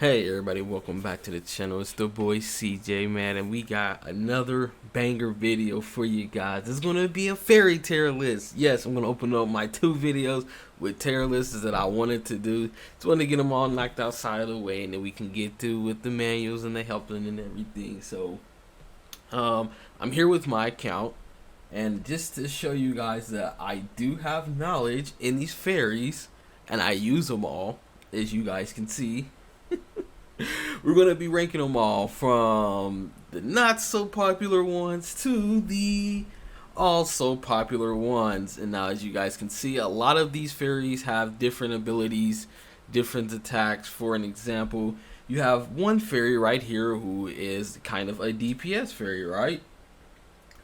Hey everybody, welcome back to the channel. It's the boy CJ, man, and we got another banger video for you guys. It's gonna be a fairy tier list. Yes, I'm gonna open up my two videos with tier lists that I wanted to do. Just wanted to get them all knocked outside of the way, and then we can get through with the manuals and the helping and everything. So I'm here with my account, and just to show you guys that I do have knowledge in these fairies and I use them all, as you guys can see. We're going to be ranking them all from the not so popular ones to the also popular ones. And now, as you guys can see, a lot of these fairies have different abilities, different attacks. For an example, you have one fairy right here who is kind of a DPS fairy, right?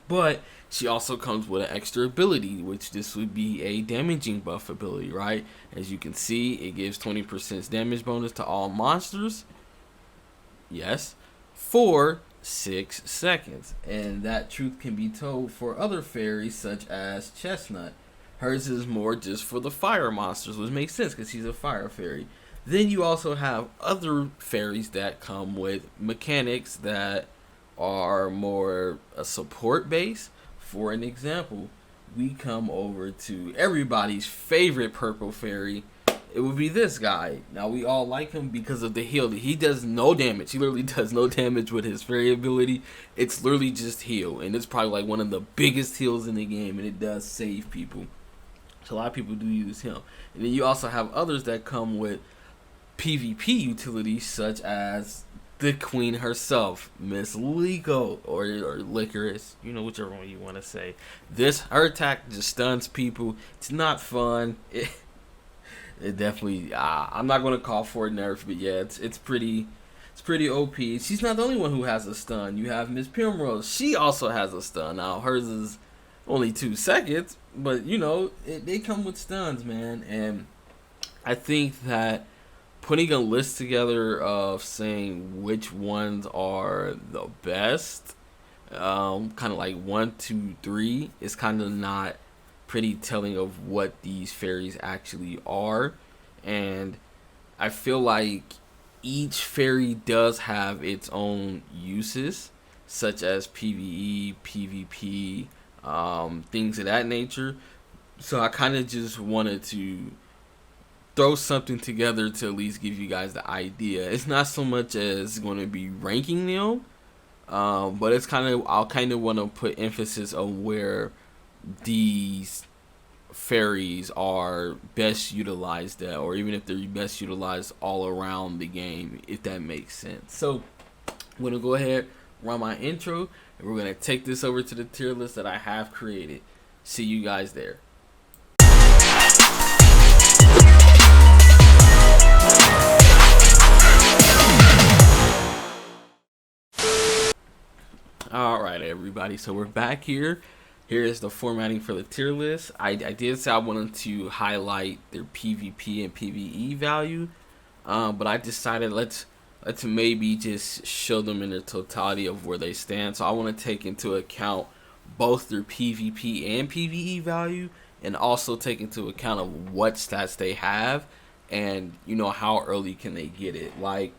But she also comes with an extra ability, which this would be a damaging buff ability, right? As you can see, it gives 20% damage bonus to all monsters. Yes, for 6 seconds. And that truth can be told for other fairies such as Chestnut. Hers is more just for the fire monsters, which makes sense because she's a fire fairy. Then you also have other fairies that come with mechanics that are more a support base. For an example, we come over to everybody's favorite purple fairy. It would be this guy. Now, we all like him because of the heal. He does no damage. He literally does no damage with his fairy ability. It's literally just heal. And it's probably like one of the biggest heals in the game. And it does save people. So a lot of people do use him. And then you also have others that come with PvP utilities, such as the queen herself, Miss Liko, or Licorice, you know, whichever one you want to say. Her attack just stuns people. It's not fun. It definitely, I'm not going to call for a nerf, but yeah, it's pretty OP. She's not the only one who has a stun. You have Miss Primrose. She also has a stun. Now, hers is only 2 seconds, but, you know, they come with stuns, man. And I think that putting a list together of saying which ones are the best, kind of like 1, 2, 3, is kind of not pretty telling of what these fairies actually are. And I feel like each fairy does have its own uses, such as PvE, PvP, things of that nature. So I kind of just wanted to throw something together to at least give you guys the idea. It's not so much as going to be ranking them, but it's I'll kind of want to put emphasis on where these fairies are best utilized at, or even if they're best utilized all around the game, if that makes sense. So I'm going to go ahead, run my intro, and we're going to take this over to the tier list that I have created. See you guys there. Alright everybody, so we're back here. Here is the formatting for the tier list. I did say I wanted to highlight their PvP and PvE value, but I decided let's maybe just show them in the totality of where they stand. So I want to take into account both their PvP and PvE value, and also take into account of what stats they have, and you know, how early can they get it. Like,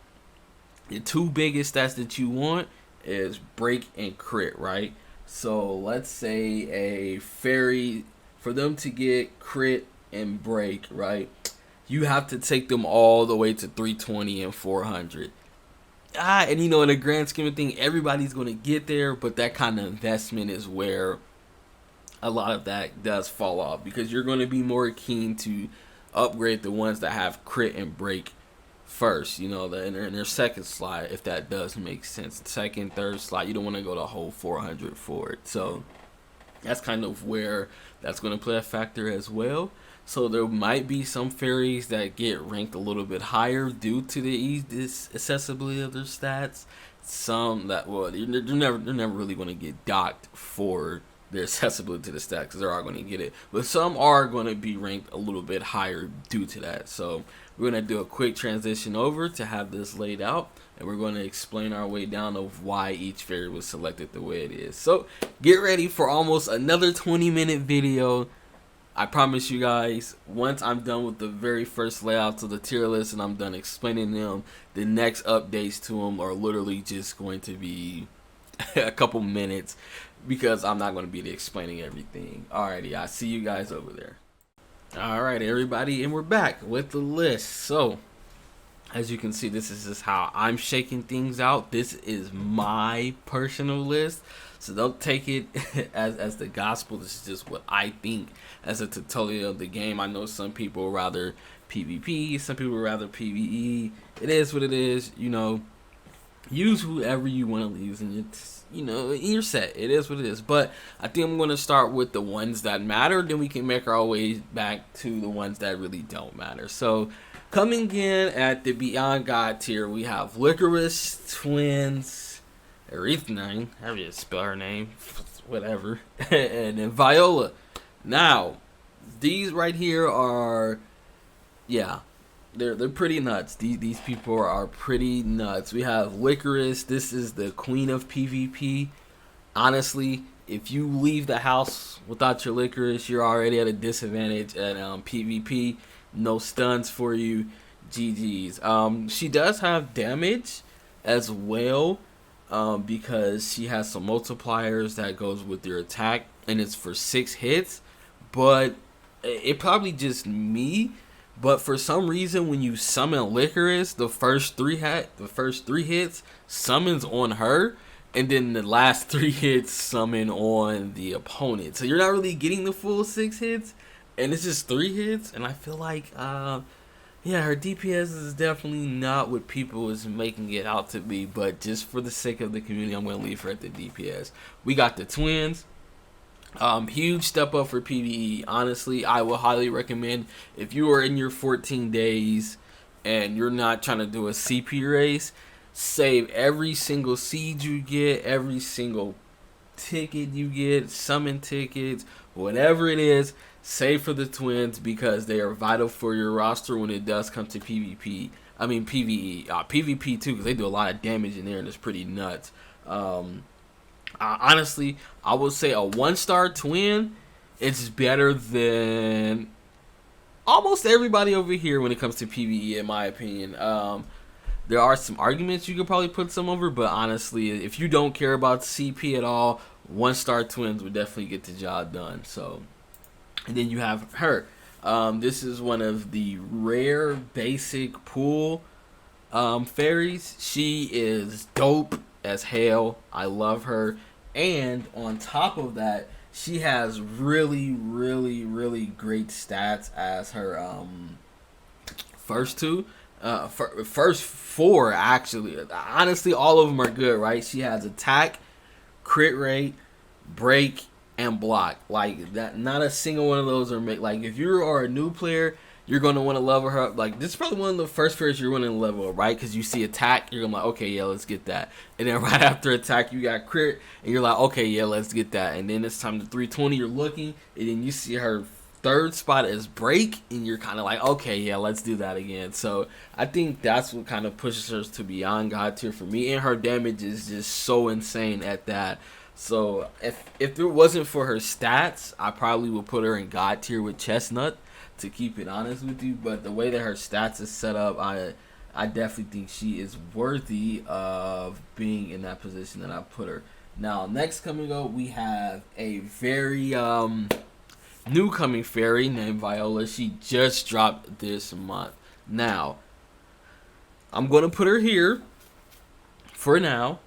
the two biggest stats that you want is break and crit, right? So let's say a fairy, for them to get crit and break, right, you have to take them all the way to 320 and 400. And you know, in the grand scheme of things, everybody's going to get there, but that kind of investment is where a lot of that does fall off, because you're going to be more keen to upgrade the ones that have crit and break first, you know, in their second slot, if that does make sense. Second, third slot, you don't want to go the whole 400 for it. So that's kind of where that's going to play a factor as well. So there might be some fairies that get ranked a little bit higher due to the accessibility of their stats. Some that, well, they're never really going to get docked for their accessibility to the stats, because they're all going to get it. But some are going to be ranked a little bit higher due to that. So we're going to do a quick transition over to have this laid out, and we're going to explain our way down of why each fairy was selected the way it is. So get ready for almost another 20-minute video. I promise you guys, once I'm done with the very first layouts of the tier list and I'm done explaining them, the next updates to them are literally just going to be a couple minutes because I'm not going to be explaining everything. Alrighty, I see you guys over there. Alright, everybody, and we're back with the list. So, as you can see, this is just how I'm shaking things out. This is my personal list, so don't take it as the gospel. This is just what I think as a tutorial of the game. I know some people rather PvP, some people rather PvE. It is what it is, you know. Use whoever you want to use, and it's, you know, in your set. It is what it is. But I think I'm going to start with the ones that matter. Then we can make our way back to the ones that really don't matter. So, coming in at the Beyond God tier, we have Licorice, Twins, Arethnine, however you spell her name, whatever, and then Viola. Now, these right here are, yeah, they're pretty nuts. These people are pretty nuts. We have Licorice. This is the queen of PvP. Honestly, if you leave the house without your Licorice, you're already at a disadvantage at PvP. No stuns for you. GG's. She does have damage as well, because she has some multipliers that goes with your attack, and it's for 6 hits. But it probably just me. But for some reason, when you summon Licorice, the first three hits summons on her, and then the last 3 hits summon on the opponent. So you're not really getting the full 6 hits, and it's just 3 hits. And I feel like, yeah, her DPS is definitely not what people is making it out to be. But just for the sake of the community, I'm going to leave her at the DPS. We got the Twins. Huge step up for PvE. Honestly, I will highly recommend, if you are in your 14 days and you're not trying to do a CP race, save every single seed you get, every single ticket you get, summon tickets, whatever it is, save for the Twins, because they are vital for your roster when it does come to PvP. I mean PvE, PvP too, because they do a lot of damage in there and it's pretty nuts. Honestly, I would say a 1-star twin, it's better than almost everybody over here when it comes to PvE, in my opinion. There are some arguments you could probably put some over, but honestly, if you don't care about CP at all, 1-star twins would definitely get the job done. So, and then you have her. This is one of the rare basic pool fairies. She is dope as hell. I love her. And on top of that, she has really great stats as her first 4 actually. Honestly, all of them are good, right? She has attack, crit rate, break, and block. Like that, not a single one of those are like, if you are a new player, you're going to want to level her up. Like, this is probably one of the first fairies you're going to level up, right? Because you see attack, you're going to be like, okay, yeah, let's get that. And then right after attack, you got crit, and you're like, okay, yeah, let's get that. And then it's time to 320, you're looking, and then you see her 3rd spot is break, and you're kind of like, okay, yeah, let's do that again. So I think that's what kind of pushes her to Beyond God tier for me. And her damage is just so insane at that. So if it wasn't for her stats, I probably would put her in God tier with Chestnut, to keep it honest with you. But the way that her stats is set up, I definitely think she is worthy of being in that position that I put her. Now, next coming up, we have a very new coming fairy named Viola. She just dropped this month. Now, I'm going to put her here for now,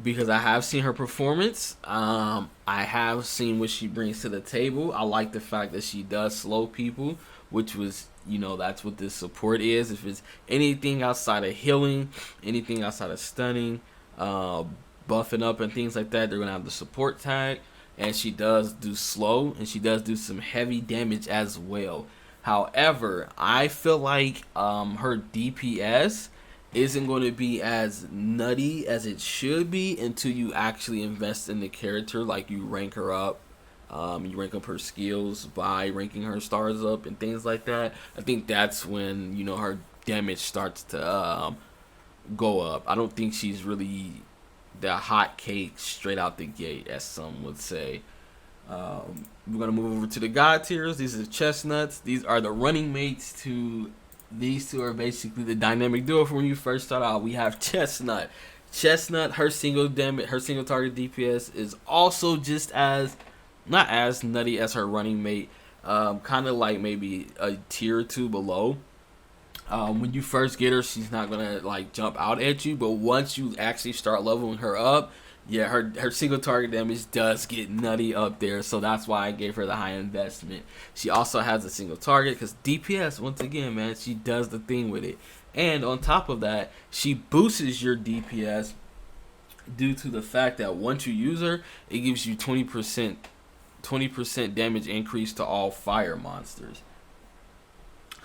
because I have seen her performance. I have seen what she brings to the table. I like the fact that she does slow people, which was, you know, that's what this support is. If it's anything outside of healing, anything outside of stunning, buffing up and things like that, they're going to have the support tag. And she does do slow, and she does do some heavy damage as well. However, I feel like her DPS isn't going to be as nutty as it should be until you actually invest in the character. Like, you rank her up, you rank up her skills by ranking her stars up and things like that. I think that's when, you know, her damage starts to go up. I don't think she's really the hot cake straight out the gate, as some would say. We're gonna move over to the god tiers. These are the chestnuts. These are the running mates to these two. Are basically the dynamic duo from when you first start out. We have chestnut. Chestnut, her single target DPS is also just as not as nutty as her running mate. Kind of like maybe a tier or two below. When you first get her, she's not gonna like jump out at you, but once you actually start leveling her up, yeah, her single target damage does get nutty up there. So that's why I gave her the high investment. She also has a single target because DPS, once again, man, she does the thing with it. And on top of that, she boosts your DPS due to the fact that once you use her, it gives you 20% damage increase to all fire monsters.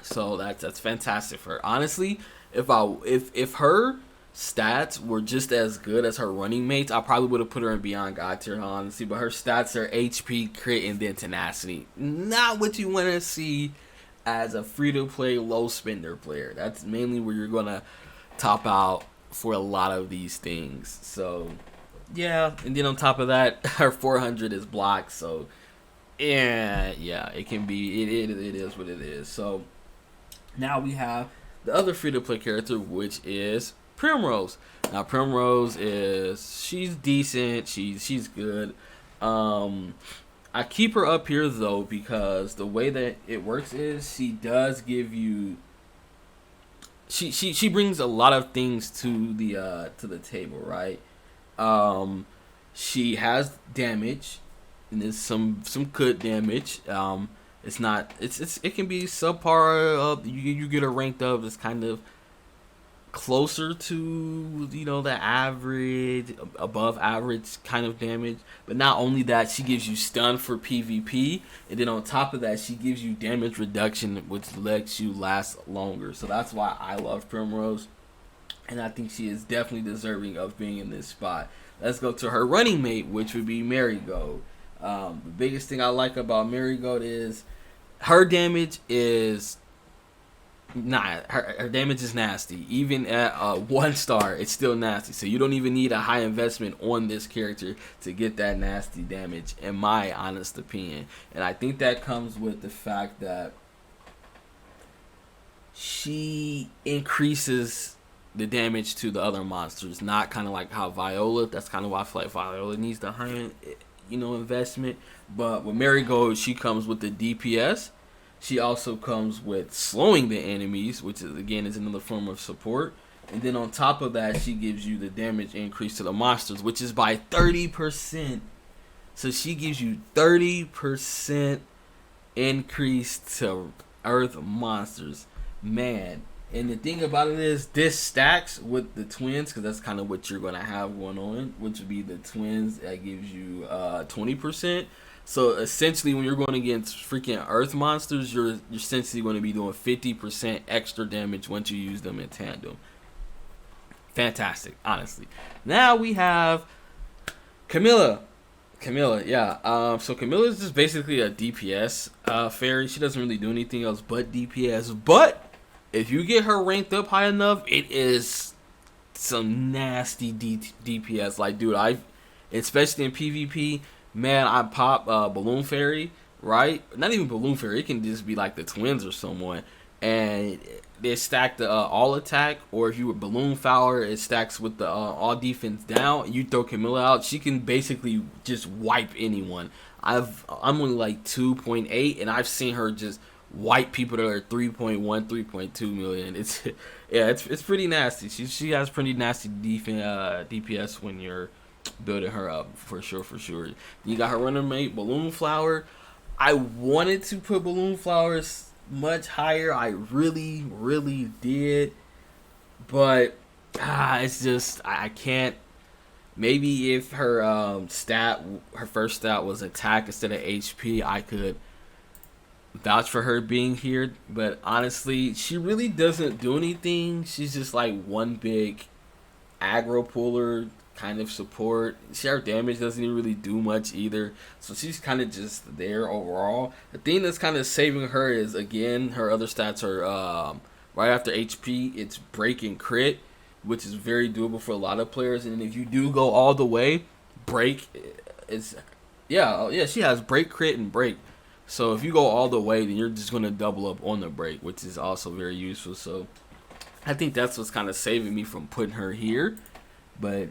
So that's fantastic for her. Honestly, if her stats were just as good as her running mates, I probably would have put her in Beyond God tier, honestly. But her stats are HP, crit, and then tenacity. Not what you want to see as a free-to-play, low-spender player. That's mainly where you're going to top out for a lot of these things. So, yeah. And then on top of that, her 400 is blocked. So, yeah, it can be, it is what it is. So, now we have the other free-to-play character, which is Primrose. Now Primrose she's decent, she's good. I keep her up here though because the way that it works is she does give you she brings a lot of things to the table, right? She has damage, and there's some good damage. It's not. It can be subpar. You get her ranked up. It's kind of closer to the average, above average kind of damage. But not only that, she gives you stun for PvP, and then on top of that, she gives you damage reduction, which lets you last longer. So that's why I love Primrose, and I think she is definitely deserving of being in this spot. Let's go to her running mate, which would be Marigold. The biggest thing I like about Marigold is her damage is her damage is nasty. Even at 1 star, it's still nasty. So you don't even need a high investment on this character to get that nasty damage, in my honest opinion. And I think that comes with the fact that she increases the damage to the other monsters, not kind of like how Viola. That's kind of why I feel like Viola needs the high investment. But with Marigold, she comes with the DPS. She also comes with slowing the enemies, which is another form of support. And then on top of that, she gives you the damage increase to the monsters, which is by 30%. So she gives you 30% increase to earth monsters. Man. And the thing about it is, this stacks with the twins, because that's kind of what you're going to have going on, which would be the twins that gives you 20%. So essentially, when you're going against freaking earth monsters, you're essentially going to be doing 50% extra damage once you use them in tandem. Fantastic, honestly. Now we have Camilla, yeah. So Camilla is just basically a DPS fairy. She doesn't really do anything else but DPS. But if you get her ranked up high enough, it is some nasty DPS. Like, dude, especially in PvP, man, I pop Balloon Fairy, right? Not even Balloon Fairy. It can just be like the twins or someone. And they stack the all attack. Or if you were Balloon Flower, it stacks with the all defense down. You throw Camilla out, she can basically just wipe anyone. I'm only like 2.8, and I've seen her just wipe people that are 3.1, 3.2 million. It's pretty nasty. She has pretty nasty DPS when you're building her up, for sure. You got her running mate, Balloon Flower. I wanted to put Balloon Flowers much higher. I really did. But it's just I can't. Maybe if her her first stat was attack instead of HP, I could vouch for her being here. But honestly, she really doesn't do anything. She's just like one big aggro puller kind of support. Her damage doesn't even really do much either, so she's kind of just there overall. The thing that's kind of saving her is, again, her other stats are right after HP, it's break and crit, which is very doable for a lot of players. And if you do go all the way, break is Yeah, yeah, she has break, crit, and break. So if you go all the way, then you're just gonna double up on the break, which is also very useful. So I think that's what's kind of saving me from putting her here, but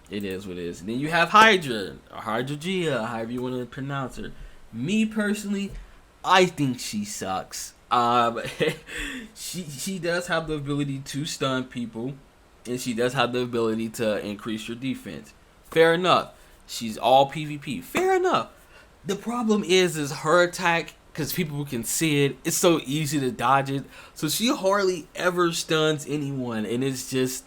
it is what it is. And then you have Hydra, or Hydragia, however you want to pronounce her. Me personally, I think she sucks. She does have the ability to stun people, and she does have the ability to increase your defense. Fair enough. She's all PvP. Fair enough. The problem is her attack, because people can see it, it's so easy to dodge it. So she hardly ever stuns anyone, and it's just,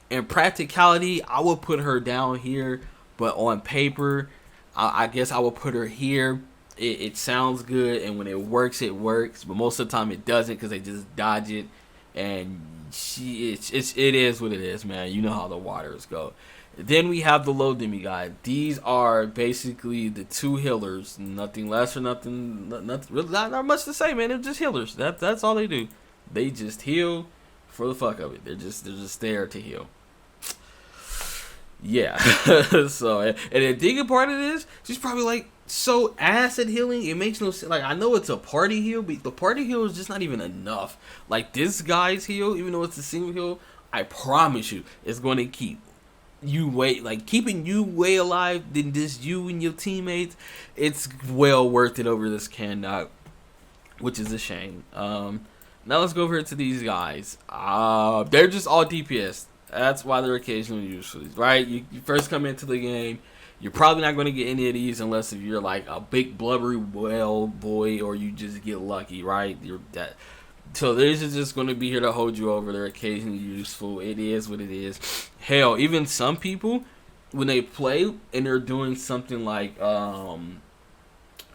in practicality, I would put her down here, but on paper, I guess I would put her here. It sounds good, and when it works, but most of the time it doesn't because they just dodge it, and it is what it is, man. You know how the waters go. Then we have the low demigod. These are basically the two healers, nothing less or nothing really not much to say, man. They're just healers. That's all they do. They just heal for the fuck of it. They're just there to heal. Yeah. So, and the digging part of this, she's probably like so ass at healing. It makes no sense. Like, I know it's a party heal, but the party heal is just not even enough. Like, this guy's heal, even though it's a single heal, I promise you, it's going to keep keeping you way alive than just you and your teammates. It's well worth it over this Candog, which is a shame. Now let's go over to these guys. They're just all DPS. That's why they're occasionally useful, right? You first come into the game, you're probably not going to get any of these unless if you're like a big blubbery whale boy or you just get lucky, right? So these are just going to be here to hold you over. They're occasionally useful. It is what it is. Hell, even some people, when they play and they're doing something like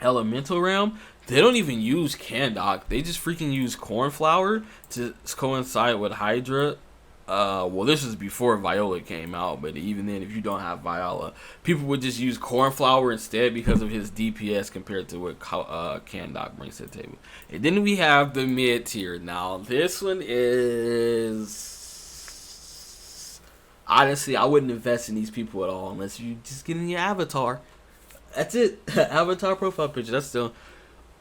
Elemental Realm, they don't even use Candog. They just freaking use Cornflower to coincide with Hydra. Well, this was before Viola came out, but even then, if you don't have Viola, people would just use Cornflower instead because of his DPS compared to what Candog brings to the table. And then we have the mid tier. Now, this one is, honestly, I wouldn't invest in these people at all unless you just get in your avatar. That's it. Avatar profile picture. That's the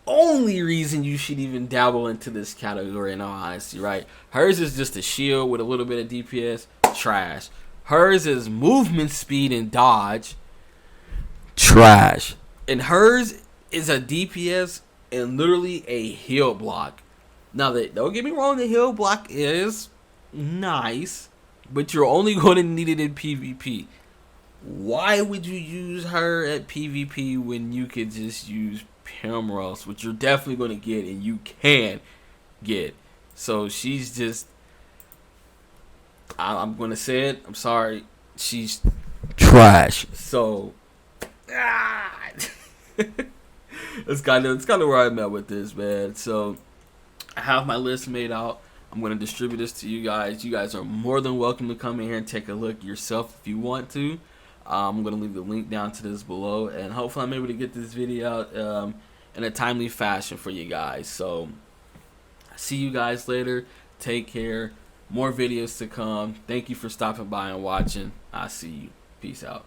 only reason you should even dabble into this category, in all honesty, right? Hers is just a shield with a little bit of DPS. Trash. Hers is movement speed and dodge. Trash. And hers is a DPS and literally a heal block. Now, don't get me wrong, the heal block is nice, but you're only going to need it in PvP. Why would you use her at PvP when you could just use Primrose, which you're definitely going to get and you can get? So she's just, I'm going to say it, I'm sorry, she's trash. So it's kind of where I'm at with this, man. So I have my list made out. I'm going to distribute this to you guys. You guys are more than welcome to come in here and take a look yourself if you want to. I'm going to leave the link down to this below, and hopefully I'm able to get this video out in a timely fashion for you guys. So see you guys later. Take care. More videos to come. Thank you for stopping by and watching. I'll see you. Peace out.